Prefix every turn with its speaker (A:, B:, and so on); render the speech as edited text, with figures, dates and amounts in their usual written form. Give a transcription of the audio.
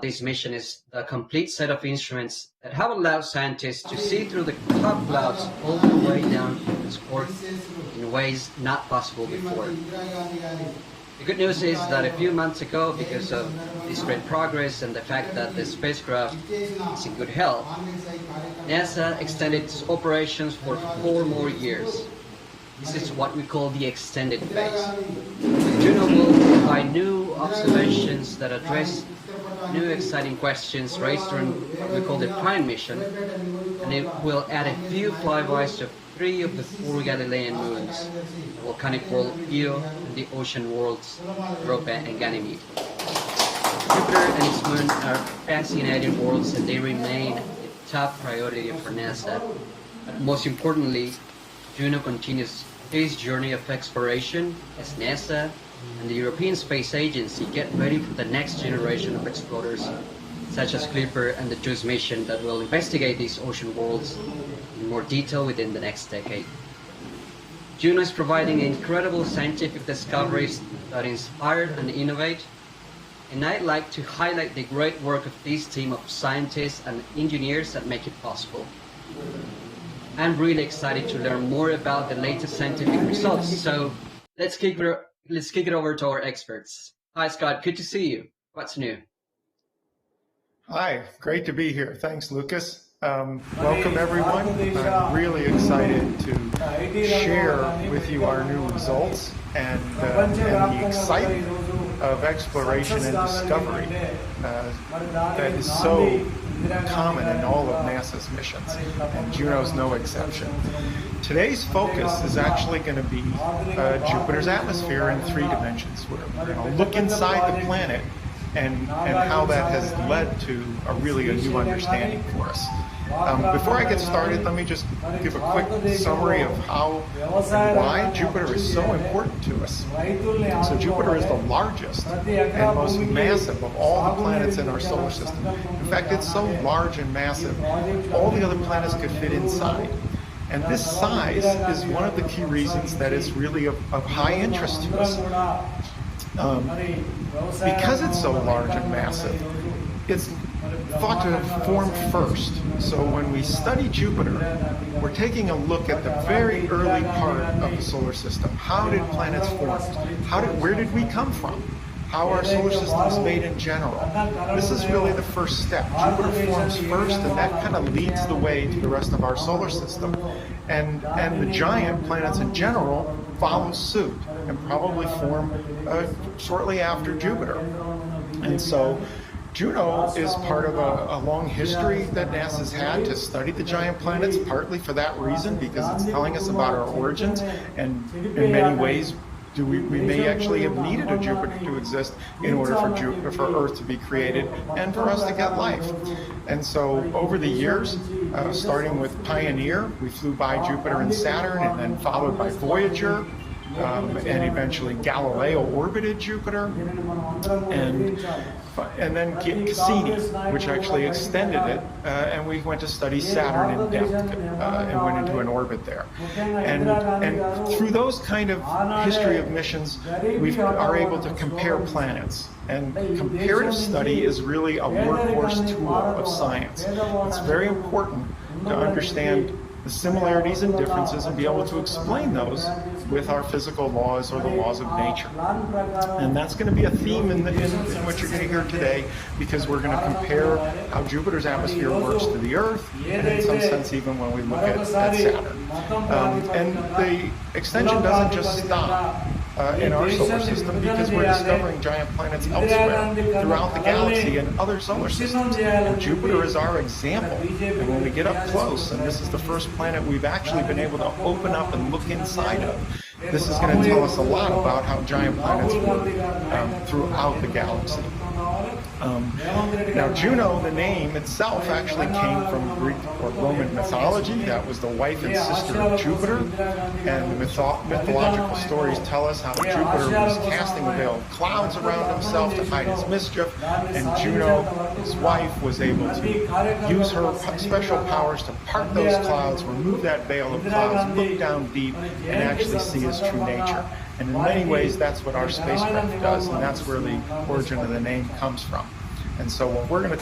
A: this mission is the complete set of instruments that have allowed scientists to see through the cloud clouds all the way down to its core in ways not possible before. The good news is that a few months ago, because of this great progress and the fact that the spacecraft is in good health, NASA extended its operations for 4 more years. This is what we call the extended phase. Juno will provide new observations that address new exciting questions raised during what we call the Prime mission, and it will add a few flybys to 3 of the 4 Galilean moons, the volcanic world Io and the ocean worlds Europa and Ganymede. Jupiter and its moon are fascinating worlds, and they remain a top priority for NASA. But most importantly, Juno continues its journey of exploration as NASA and the European Space Agency get ready for the next generation of explorers, such as Clipper and the JUICE mission that will investigate these ocean worlds in more detail within the next decade. Juno is providing incredible scientific discoveries that inspire and innovate, and I'd like to highlight the great work of this team of scientists and engineers that make it possible. I'm really excited to learn more about the latest scientific results, so let's kick it over to our experts. Hi Scott, good to see you. What's new?
B: Hi, great to be here. Thanks, Lucas. Welcome everyone. I'm really excited to share with you our new results and the excitement of exploration and discovery that is so common in all of NASA's missions, and Juno's no exception. Today's focus is actually going to be Jupiter's atmosphere in 3 dimensions. We're going to look inside the planet and how that has led to a new understanding for us. Before I get started, let me just give a quick summary of how and why Jupiter is so important to us. So Jupiter is the largest and most massive of all the planets in our solar system. In fact, it's so large and massive, all the other planets could fit inside. And this size is one of the key reasons that it's really of high interest to us. Because it's so large and massive, it's thought to have formed first. So when we study Jupiter, we're taking a look at the very early part of the solar system. How did planets form? Where did we come from? How are solar systems made in general? This is really the first step. Jupiter forms first, and that kind of leads the way to the rest of our solar system. And the giant planets in general follow suit and probably form shortly after Jupiter. And so Juno is part of a long history that NASA's had to study the giant planets, partly for that reason, because it's telling us about our origins, and in many ways we may actually have needed a Jupiter to exist in order for Earth to be created and for us to get life. And so over the years, starting with Pioneer, we flew by Jupiter and Saturn, and then followed by Voyager, and eventually Galileo orbited Jupiter, and then Cassini, which actually extended it, and we went to study Saturn in depth and went into an orbit there. And through those kind of history of missions, we are able to compare planets. And comparative study is really a workhorse tool of science. It's very important to understand the similarities and differences and be able to explain those with our physical laws or the laws of nature. And that's going to be a theme in what you're going to hear today, because we're going to compare how Jupiter's atmosphere works to the Earth, and in some sense even when we look at Saturn. And the extension doesn't just stop in our solar system, because we're discovering giant planets elsewhere throughout the galaxy and other solar systems. And Jupiter is our example. And when we get up close, and this is the first planet we've actually been able to open up and look inside of, this is going to tell us a lot about how giant planets work throughout the galaxy. Now Juno, the name itself, actually came from Greek or Roman mythology. That was the wife and sister of Jupiter, and the mythological stories tell us how Jupiter was casting a veil of clouds around himself to hide his mischief, and Juno, his wife, was able to use her special powers to part those clouds, remove that veil of clouds, look down deep, and actually see his true nature. And in many ways, that's what our spacecraft does, and that's where the origin of the name comes from. And so what we're going to